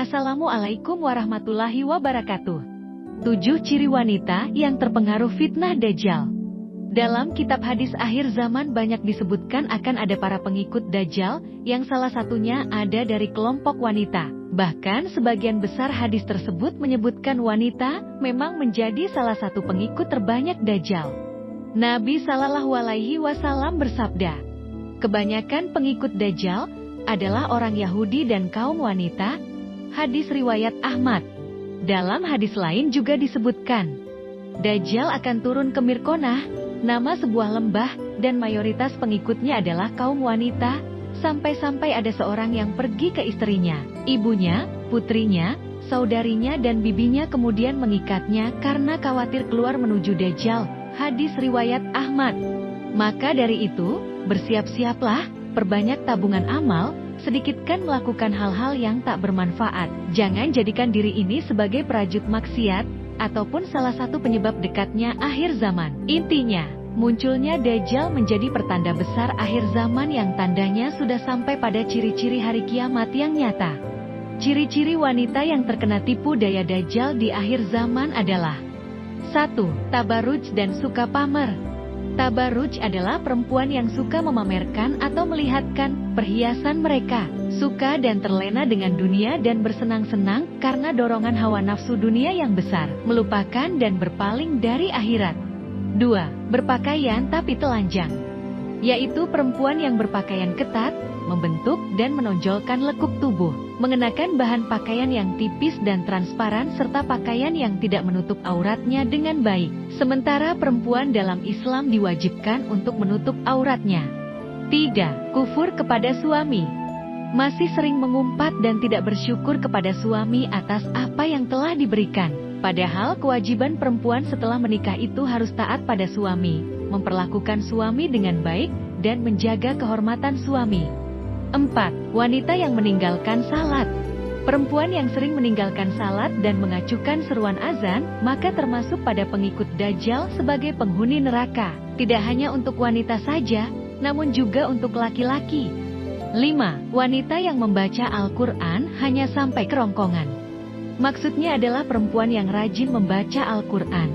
Assalamualaikum warahmatullahi wabarakatuh. 7 ciri wanita yang terpengaruh fitnah Dajjal. Dalam kitab hadis akhir zaman banyak disebutkan akan ada para pengikut Dajjal, yang salah satunya ada dari kelompok wanita. Bahkan sebagian besar hadis tersebut menyebutkan wanita memang menjadi salah satu pengikut terbanyak Dajjal. Nabi Shallallahu Alaihi Wasallam bersabda, kebanyakan pengikut Dajjal adalah orang Yahudi dan kaum wanita. Hadis riwayat Ahmad. Dalam hadis lain juga disebutkan, Dajjal akan turun ke Mirkonah, nama sebuah lembah, dan mayoritas pengikutnya adalah kaum wanita, sampai-sampai ada seorang yang pergi ke istrinya, ibunya, putrinya, saudarinya dan bibinya kemudian mengikatnya karena khawatir keluar menuju Dajjal. Hadis riwayat Ahmad. Maka dari itu, bersiap-siaplah, perbanyak tabungan amal, sedikitkan melakukan hal-hal yang tak bermanfaat. Jangan jadikan diri ini sebagai perajut maksiat, ataupun salah satu penyebab dekatnya akhir zaman. Intinya, munculnya Dajjal menjadi pertanda besar akhir zaman yang tandanya sudah sampai pada ciri-ciri hari kiamat yang nyata. Ciri-ciri wanita yang terkena tipu daya Dajjal di akhir zaman adalah 1. Tabarruj dan suka pamer. Tabarruj adalah perempuan yang suka memamerkan atau melihatkan perhiasan mereka, suka dan terlena dengan dunia dan bersenang-senang karena dorongan hawa nafsu dunia yang besar, melupakan dan berpaling dari akhirat. 2. Berpakaian tapi telanjang, yaitu perempuan yang berpakaian ketat, membentuk dan menonjolkan lekuk tubuh, mengenakan bahan pakaian yang tipis dan transparan serta pakaian yang tidak menutup auratnya dengan baik. Sementara perempuan dalam Islam diwajibkan untuk menutup auratnya. 3. Kufur kepada suami. Masih sering mengumpat dan tidak bersyukur kepada suami atas apa yang telah diberikan. Padahal kewajiban perempuan setelah menikah itu harus taat pada suami, memperlakukan suami dengan baik, dan menjaga kehormatan suami. 4. Wanita yang meninggalkan salat. Perempuan yang sering meninggalkan salat dan mengacukan seruan azan, maka termasuk pada pengikut Dajjal sebagai penghuni neraka. Tidak hanya untuk wanita saja, namun juga untuk laki-laki. 5. Wanita yang membaca Al-Quran hanya sampai kerongkongan. Maksudnya adalah perempuan yang rajin membaca Al-Quran,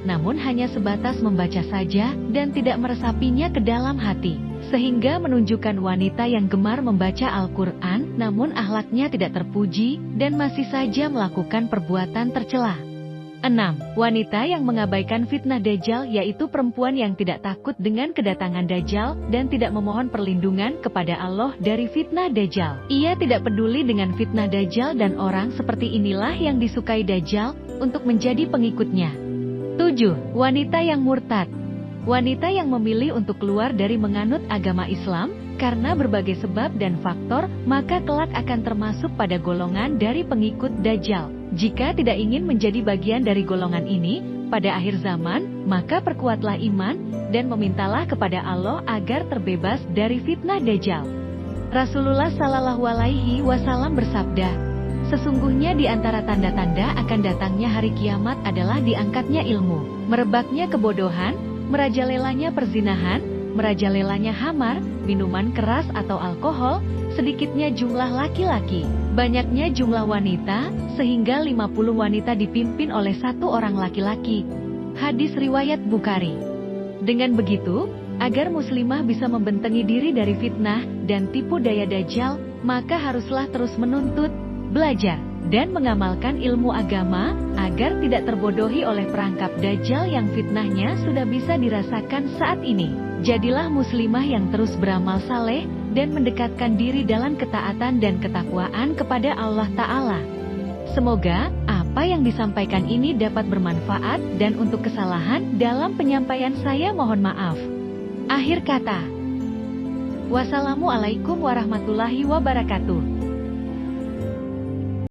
namun hanya sebatas membaca saja dan tidak meresapinya ke dalam hati, sehingga menunjukkan wanita yang gemar membaca Al-Quran namun akhlaknya tidak terpuji dan masih saja melakukan perbuatan tercela. 6. Wanita yang mengabaikan fitnah Dajjal, yaitu perempuan yang tidak takut dengan kedatangan Dajjal dan tidak memohon perlindungan kepada Allah dari fitnah Dajjal. Ia tidak peduli dengan fitnah Dajjal dan orang seperti inilah yang disukai Dajjal untuk menjadi pengikutnya. 7. Wanita yang murtad. Wanita yang memilih untuk keluar dari menganut agama Islam karena berbagai sebab dan faktor, maka kelak akan termasuk pada golongan dari pengikut Dajjal. Jika tidak ingin menjadi bagian dari golongan ini pada akhir zaman, maka perkuatlah iman dan memintalah kepada Allah agar terbebas dari fitnah Dajjal. Rasulullah Shallallahu Alaihi Wasallam bersabda, sesungguhnya di antara tanda-tanda akan datangnya hari kiamat adalah diangkatnya ilmu, merebaknya kebodohan, merajalelanya perzinahan, merajalelanya hamar, minuman keras atau alkohol, sedikitnya jumlah laki-laki, banyaknya jumlah wanita, sehingga 50 wanita dipimpin oleh satu orang laki-laki. Hadis riwayat Bukhari. Dengan begitu, agar muslimah bisa membentengi diri dari fitnah dan tipu daya Dajjal, maka haruslah terus menuntut, belajar, dan mengamalkan ilmu agama, agar tidak terbodohi oleh perangkap Dajjal yang fitnahnya sudah bisa dirasakan saat ini. Jadilah muslimah yang terus beramal saleh, dan mendekatkan diri dalam ketaatan dan ketakwaan kepada Allah Ta'ala. Semoga apa yang disampaikan ini dapat bermanfaat, dan untuk kesalahan dalam penyampaian saya mohon maaf. Akhir kata. Wassalamualaikum warahmatullahi wabarakatuh.